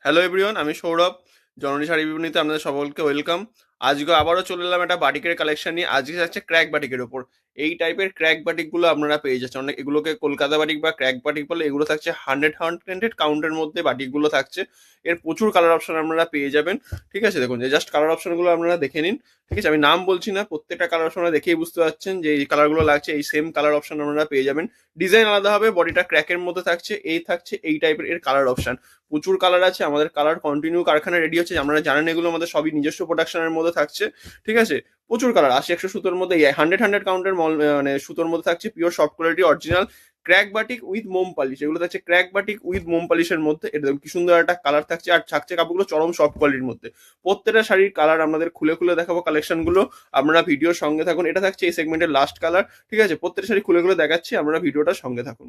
Hello everyone, আমি সৌরভ। জননী শাড়ি বিপণীতে আপনাদের সকলকে ওয়েলকাম। আজকে আবারও চলে এলাম একটা বাটিকের কালেকশন নিয়ে। আজকে যাচ্ছে ক্র্যাক বাটিকের ওপর। এই টাইপের ক্র্যাক বাটিকগুলো আপনারা পেয়ে যাচ্ছেন। অনেক এগুলোকে কলকাতা বাটিক বা ক্র্যাক বাটিক বলে। এগুলো থাকছে 100 কাউন্টের মধ্যে বাটিকগুলো থাকছে। এর প্রচুর কালার অপশন আপনারা পেয়ে যাবেন। ঠিক আছে, দেখুন যে জাস্ট কালার অপশনগুলো আপনারা দেখে নিন। ঠিক আছে, আমি নাম বলছি না, প্রত্যেকটা কালার অপশন দেখেই বুঝতে পারছেন যে এই কালারগুলো লাগছে। এই সেম কালার অপশন আপনারা পেয়ে যাবেন। ডিজাইন আলাদা হবে, বডিটা ক্র্যাকের মধ্যে থাকছে। এই থাকছে এই টাইপের এর কালার অপশন। প্রচুর কালার আছে, আমাদের কালার কন্টিনিউ কারখানা রেডি হচ্ছে। আপনারা জানেন এগুলো আমাদের সবই নিজস্ব প্রোডাকশনের মধ্যে থাকছে। ঠিক আছে, প্রচুর কালার 80-100 সুতোর মধ্যে 100 কাউন্টের মানে সুতোর মধ্যে থাকছে pure soft quality original crack batik with মোম পালিশ। এগুলো থাকছে ক্র্যাক বাটিক উইথ মোম পালিশের মধ্যে। এটা দেখুন কি সুন্দর একটা কালার থাকছে, আর থাকছে কাপড়গুলো চরম সফট কোয়ালিটির মধ্যে। প্রত্যেকটা শাড়ির কালার আপনাদের খুলে খুলে দেখাবো কালেকশনগুলো। আপনারা ভিডিওর সঙ্গে থাকুন। এটা থাকছে এই সেগমেন্টের লাস্ট কালার। ঠিক আছে, প্রত্যেকটা শাড়ি খুলে খুলে দেখাচ্ছি, আপনারা ভিডিওটার সঙ্গে থাকুন।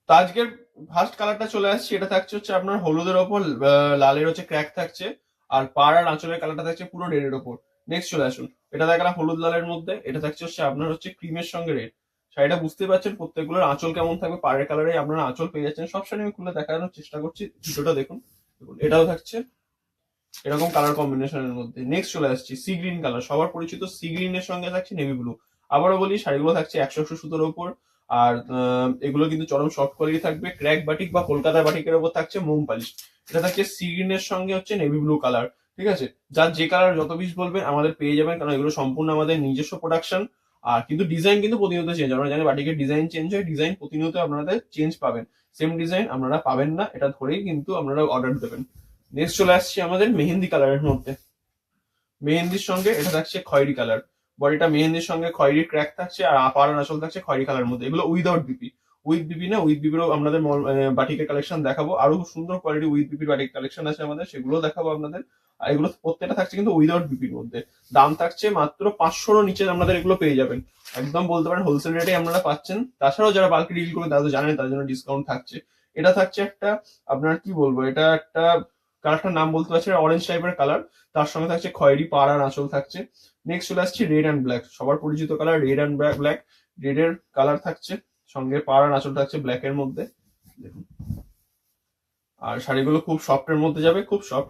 তো আজকের ফার্স্ট কালারটা চলে আসছে, এটা থাকছে হচ্ছে আপনার হলুদের ওপর লালের হচ্ছে ক্র্যাক থাকছে। আর পাড় আর আঁচলের কালারটা থাকছে পুরো রেডের ওপর। নেক্সট চলে আসুন, এটা দেখালাম হলুদ লালের মধ্যে। এটা থাকছে হচ্ছে আপনার হচ্ছে ক্রিমের সঙ্গে রেড। শাড়িটা বুঝতে পারছেন প্রত্যেকগুলোর আঁচল কেমন থাকবে, পাড়ের কালারে আপনারা আঁচল পেয়ে যাচ্ছেন। সব শাড়ি আমি খুলে দেখানোর চেষ্টা করছি, ভিডিওটা দেখুন। দেখুন এটাও থাকছে এরকম কালার কম্বিনেশনের মধ্যে। নেক্সট চলে আসছি সি গ্রিন কালার, সবার পরিচিত সি গ্রিনের সঙ্গে থাকছে নেভি ব্লু। আবারও বলি, শাড়িগুলো থাকছে 100 সুতোর উপর। আর এগুলো কিন্তু চরম সফট কোয়ালিটি থাকবে। ক্র্যাক বাটিক বা কলকাতা বাটিকের উপর থাকছে মোম পালিশ। এটা থাকছে সি গ্রিনের সঙ্গে হচ্ছে নেভি ব্লু কালার। ঠিক আছে, যার যে কালার যত পিস বলবেন আমাদের পেয়ে যাবেন, কারণ এগুলো সম্পূর্ণ আমাদের নিজস্ব প্রোডাকশন। আর কিন্তু ডিজাইন কিন্তু প্রতিনিয়ত চেঞ্জ। আমরা জানি বাটিকের ডিজাইন চেঞ্জ হয়, ডিজাইন প্রতিনিয়ত আপনাদের চেঞ্জ পাবেন। সেম ডিজাইন আপনারা পাবেন না, এটা ধরেই কিন্তু আপনারা অর্ডার দেবেন। নেক্সট চলে আসছি আমাদের মেহেন্দি কালারের মধ্যে। মেহেন্দির সঙ্গে এটা থাকছে খয়েরি কালার। বডিটা মেহেন্দির সঙ্গে খয়েরি ক্র্যাক থাকছে, আর আপার আর আসল থাকছে খয়েরি কালার মধ্যে। এগুলো উইদাউট বিপি। উইথ বিপি না, উইথ বিপিরও আপনাদের বাটিকের কালেকশন দেখাবো। আরো খুব সুন্দর কোয়ালিটি উইথ বিপির বাটিক কালেকশন আছে আমাদের, সেগুলো দেখাবো আপনাদের। আর এগুলো প্রত্যেকটা থাকছে কিন্তু উইদাউট বিপির মধ্যে। দাম থাকছে মাত্র 500 নিচে আপনাদের এগুলো পেয়ে যাবেন। একদম বলতে পারেন হোলসেল রেটে আপনারা পাচ্ছেন। তাছাড়াও যারা বাল্কি ডিল করে তারা তো জানেন, তার জন্য ডিসকাউন্ট থাকছে। এটা থাকছে একটা, আপনার কি বলবো, এটা একটা কালারটার নাম বলতে পারছি, অরেঞ্জ টাইপের কালার। তার সঙ্গে থাকছে খয়েরি পাড় আর আঁচল থাকছে। নেক্সট চলে আসছি রেড অ্যান্ড ব্ল্যাক, সবার পরিচিত colour red and black. Red এর কালার থাকছে, সঙ্গে পাড় আর আঁচল থাকছে ব্ল্যাক এর মধ্যে। দেখুন, আর শাড়িগুলো খুব সফটের মধ্যে যাবে, খুব সফট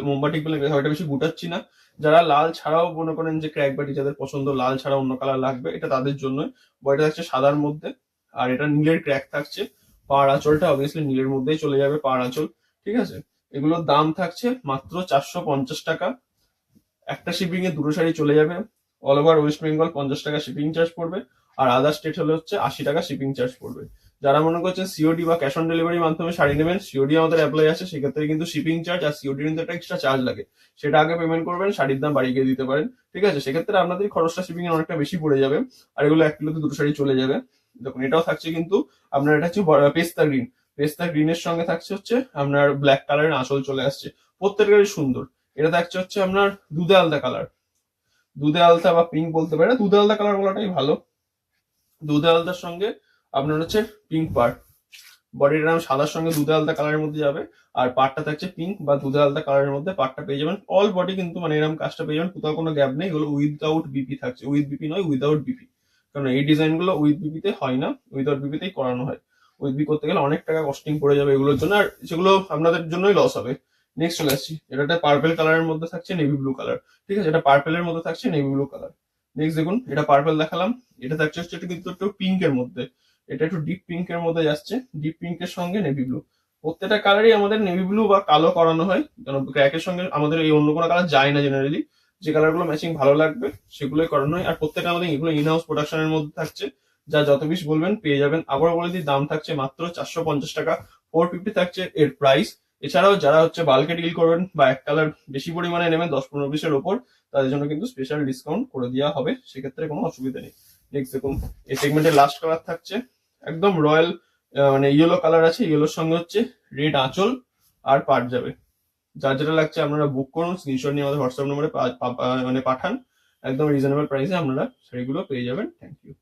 মোমবাটিক বলে হয়তো বেশি গুটাচ্ছি না। যারা লাল ছাড়াও মনে করেন যে ক্র্যাক বাটি যাদের পছন্দ, লাল ছাড়া অন্য কালার লাগবে, এটা তাদের জন্য। বডিটা থাকছে সাদার মধ্যে, আর এটা নীলের ক্র্যাক থাকছে। পাড় আঁচলটা অবভিয়াসলি নীলের মধ্যেই চলে যাবে, পাড় আঁচল। ঠিক আছে, এগুলোর দাম থাকছে মাত্র 450 টাকা। একটা শিপিং এ দুটো শাড়ি চলে যাবে। অল ওভার ওয়েস্ট বেঙ্গল 50 টাকা শিপিং চার্জ পড়বে। আর আদার স্টেট হলে হচ্ছে 80 টাকা শিপিং চার্জ পড়বে। যারা মনে করছেন সিওডি বা ক্যাশ অন ডেলিভারির মাধ্যমে শাড়ি নেবেন, সিওডি আমাদের অ্যাপ্লাই আছে, সেক্ষেত্রে কিন্তু শিপিং চার্জ আর সিওডি কিন্তু একটা এক্সট্রা চার্জ লাগে। সেটা আগে পেমেন্ট করবেন, শাড়ির দাম বাড়িয়ে দিতে পারেন। ঠিক আছে, সেক্ষেত্রে আপনাদের খরচটা শিপিং এর অনেকটা বেশি পড়ে যাবে। আর এগুলো 1 কিলোতে দুটো শাড়ি চলে যাবে। দেখুন এটাও থাকছে কিন্তু আপনার, এটা হচ্ছে পেস্তা গ্রিন। পেস্তা গ্রিনের সঙ্গে থাকছে হচ্ছে আপনার ব্ল্যাক কালারের আঁচল চলে আসছে। প্রত্যেকটারই সুন্দর। এটা থাকছে হচ্ছে আপনার দুধে আলতা কালার। দুধে আলতা বা পিঙ্ক বলতে পারে না, দুধে আলতা কালার বলাটাই ভালো। দুধে আলতার সঙ্গে আপনার হচ্ছে পিঙ্ক পাড়। বডির নাম সাদার সঙ্গে দুধে আলতা কালারের মধ্যে যাবে। আর পাটটা থাকছে পিঙ্ক বা দুধে আলতা কালারের মধ্যে, পাটটা পেয়ে যাবেন। অল বডি কিন্তু মানে এরকম কাজটা পেয়ে যাবেন, কোথাও কোনো গ্যাপ নেই। এগুলো উইদাউট বিপি থাকছে, উইথ বিপি নয়, উইদাউট বিপি। কারণ এই ডিজাইন গুলো উইথ বিপিতে হয় না, উইদাউট বিপিতেই করানো হয়। উইথ বি করতে গেলে অনেক টাকা কস্টিং পড়ে যাবে এগুলোর জন্য, আর সেগুলো আপনাদের জন্যই লস হবে। নেক্সট চলে আসছি, এটা একটা পার্পেল কালারের মধ্যে থাকছে নেভি ব্লু কালার। ঠিক আছে, এটা পার্পেলের মধ্যে থাকছে নেভি ব্লু কালার। নেক্সট দেখুন, এটা পার্পেল দেখালাম। এটা থাকছে হচ্ছে এটা কিন্তু একটু পিঙ্ক এর মধ্যে। এটা একটু ডিপ পিঙ্ক এর মধ্যে যাচ্ছে, ডিপ পিঙ্ক এর সঙ্গে নেভি ব্লু। প্রত্যেকটা কালারই আমাদের নেভি ব্লু বা কালো করানো হয়, কারণ ক্র্যাকের সঙ্গে আমাদের এই অন্য কোনো কালার যায় না জেনারেলি। যে কালার গুলো ম্যাচিং ভালো লাগবে সেগুলোই করানো হয়। আর প্রত্যেকটা আমাদের এগুলো ইন হাউস প্রোডাকশনের মধ্যে থাকছে। যা যত পিস বলবেন পেয়ে যাবেন। আবার বলে দিই, দাম থাকছে মাত্র 450 টাকা। 450 থাকছে এর প্রাইস। এছাড়াও যারা হচ্ছে বাল্কে ডিল করবেন বা এক কালার বেশি পরিমাণে নেবেন 10-15 পিসের ওপর, তাদের জন্য কিন্তু স্পেশাল ডিসকাউন্ট করে দেওয়া হবে, সেক্ষেত্রে কোনো অসুবিধা নেই। নেক্সট দেখুন, এই সেগমেন্টের লাস্ট কালার থাকছে একদম রয়্যাল, মানে ইয়েলো কালার আছে। ইয়েলোর সঙ্গে হচ্ছে রেড আঁচল আর পাট যাবে। যার যেটা লাগছে আপনারা বুক করুন, স্ক্রিনশট নিয়ে আমাদের হোয়াটসঅ্যাপ নম্বরে মানে পাঠান। একদম রিজনেবল প্রাইসে আপনারা শাড়িগুলো পেয়ে যাবেন। Thank you.